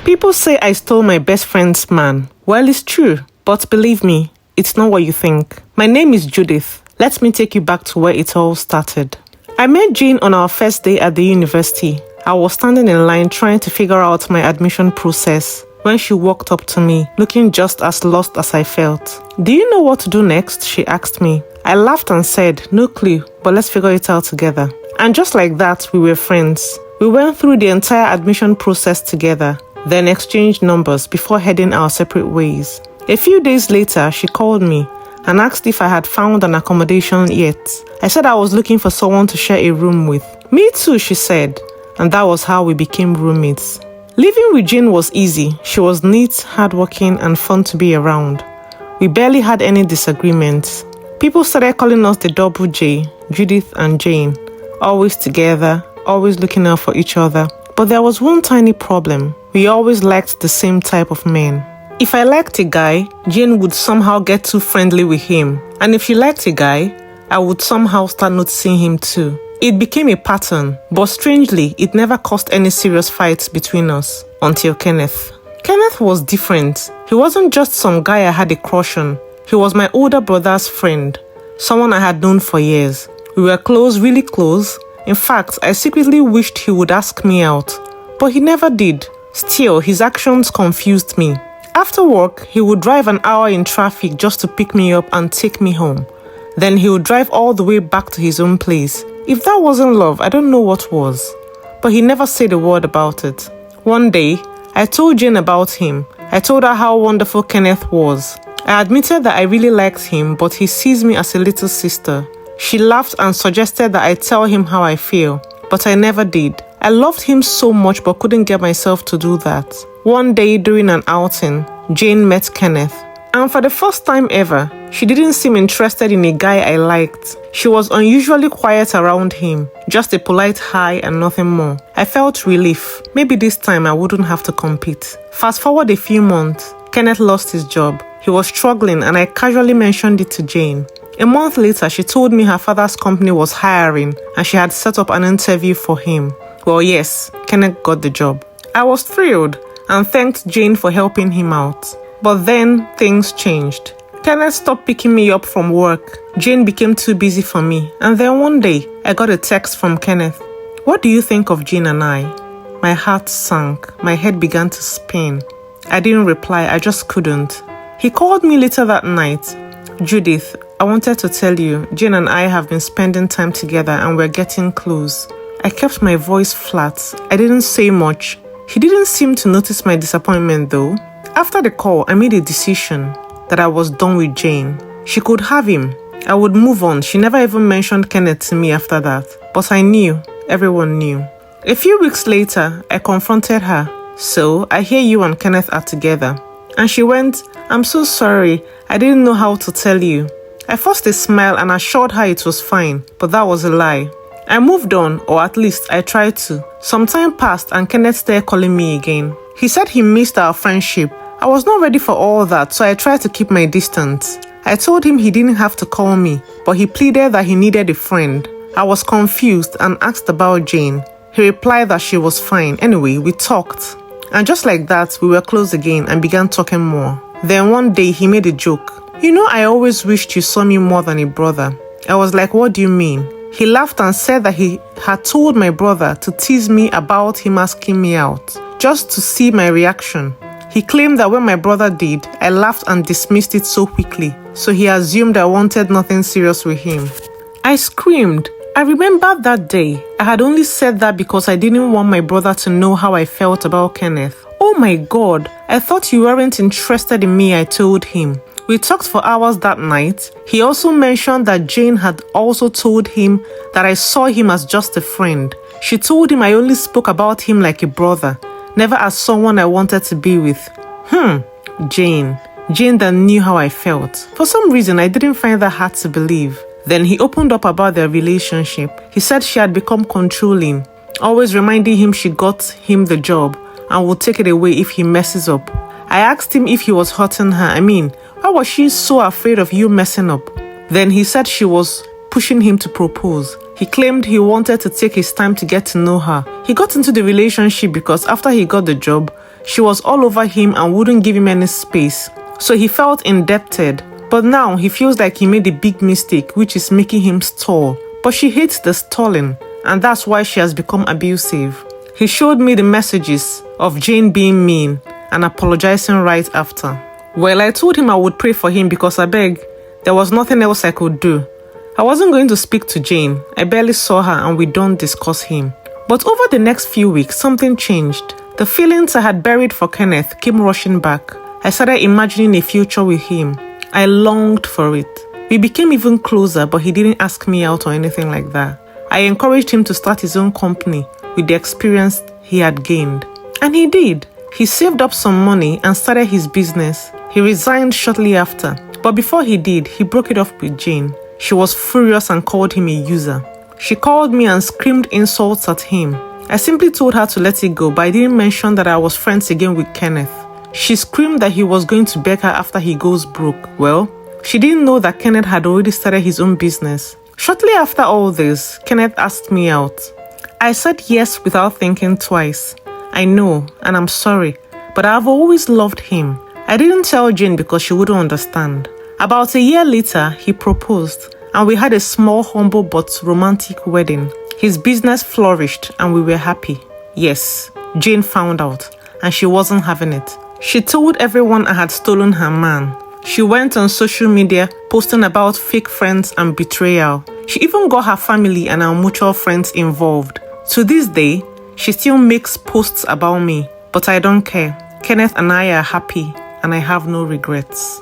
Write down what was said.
People say I stole my best friend's man. Well, it's true, but believe me, it's not what you think. My name is Judith. Let me take you back to where it all started. I met Jane on our first day at the university. I was standing in line trying to figure out my admission process when she walked up to me, looking just as lost as I felt. Do you know what to do next? She asked me. I laughed and said, no clue, but let's figure it out together. And just like that, we were friends. We went through the entire admission process together, then exchanged numbers before heading our separate ways. A few days later, she called me and asked if I had found an accommodation yet. I said I was looking for someone to share a room with. Me too, she said, and that was how we became roommates. Living with Jane was easy. She was neat, hardworking, and fun to be around. We barely had any disagreements. People started calling us the Double J, Judith and Jane, always together, always looking out for each other. But there was one tiny problem. We always liked the same type of men. If I liked a guy, Jane would somehow get too friendly with him. And if she liked a guy, I would somehow start noticing him too. It became a pattern, but strangely, it never caused any serious fights between us until Kenneth. Kenneth was different. He wasn't just some guy I had a crush on. He was my older brother's friend, someone I had known for years. We were close, really close. In fact, I secretly wished he would ask me out, but he never did. Still, his actions confused me. After work, he would drive an hour in traffic just to pick me up and take me home. Then he would drive all the way back to his own place. If that wasn't love, I don't know what was. But he never said a word about it. One day, I told Jane about him. I told her how wonderful Kenneth was. I admitted that I really liked him, but he sees me as a little sister. She laughed and suggested that I tell him how I feel, but I never did. I loved him so much but couldn't get myself to do that. One day during an outing, Jane met Kenneth. And for the first time ever, she didn't seem interested in a guy I liked. She was unusually quiet around him, just a polite hi and nothing more. I felt relief. Maybe this time I wouldn't have to compete. Fast forward a few months, Kenneth lost his job. He was struggling and I casually mentioned it to Jane. A month later, she told me her father's company was hiring and she had set up an interview for him. Well, yes, Kenneth got the job. I was thrilled and thanked Jane for helping him out. But then things changed. Kenneth stopped picking me up from work. Jane became too busy for me. And then one day, I got a text from Kenneth. What do you think of Jane and I? My heart sank. My head began to spin. I didn't reply. I just couldn't. He called me later that night. Judith, I wanted to tell you, Jane and I have been spending time together and we're getting close. I kept my voice flat. I didn't say much. He didn't seem to notice my disappointment though. After the call, I made a decision that I was done with Jane. She could have him. I would move on. She never even mentioned Kenneth to me after that. But I knew. Everyone knew. A few weeks later, I confronted her. So, I hear you and Kenneth are together. And she went, I'm so sorry. I didn't know how to tell you. I forced a smile and assured her it was fine. But that was a lie. I moved on, or at least I tried to. Some time passed and Kenneth started calling me again. He said he missed our friendship. I was not ready for all that, so I tried to keep my distance. I told him he didn't have to call me, but he pleaded that he needed a friend. I was confused and asked about Jane. He replied that she was fine. Anyway, we talked. And just like that, we were close again and began talking more. Then one day, he made a joke. You know, I always wished you saw me more than a brother. I was like, what do you mean? He laughed and said that he had told my brother to tease me about him asking me out, just to see my reaction. He claimed that when my brother did, I laughed and dismissed it so quickly, so he assumed I wanted nothing serious with him. I screamed. I remembered that day. I had only said that because I didn't want my brother to know how I felt about Kenneth. Oh my God, I thought you weren't interested in me, I told him. We talked for hours that night. He also mentioned that Jane had also told him that I saw him as just a friend. She told him I only spoke about him like a brother, never as someone I wanted to be with. Jane that knew how I felt. For some reason, I didn't find that hard to believe. Then he opened up about their relationship. He said she had become controlling, always reminding him she got him the job and would take it away if he messes up. I asked him if he was hurting her. Why was she so afraid of you messing up? Then he said she was pushing him to propose. He claimed he wanted to take his time to get to know her. He got into the relationship because after he got the job, She was all over him and wouldn't give him any space. So he felt indebted. But now he feels like he made a big mistake, which is making him stall. But she hates the stalling, and that's why she has become abusive. He showed me the messages of Jane being mean and apologizing right after. Well, I told him I would pray for him because there was nothing else I could do. I wasn't going to speak to Jane. I barely saw her and we don't discuss him. But over the next few weeks, something changed. The feelings I had buried for Kenneth came rushing back. I started imagining a future with him. I longed for it. We became even closer, but he didn't ask me out or anything like that. I encouraged him to start his own company with the experience he had gained. And he did. He saved up some money and started his business. He resigned shortly after. But before he did, he broke it off with Jane. She was furious and called him a user. She called me and screamed insults at him. I simply told her to let it go, but I didn't mention that I was friends again with Kenneth. She screamed that he was going to beg her after he goes broke. Well, she didn't know that Kenneth had already started his own business. Shortly after all this, Kenneth asked me out. I said yes without thinking twice. I know, and I'm sorry, but I've always loved him. I didn't tell Jane because she wouldn't understand. About a year later, he proposed, and we had a small, humble but romantic wedding. His business flourished, and we were happy. Yes, Jane found out, and she wasn't having it. She told everyone I had stolen her man. She went on social media posting about fake friends and betrayal. She even got her family and our mutual friends involved. To this day, she still makes posts about me, but I don't care. Kenneth and I are happy, and I have no regrets.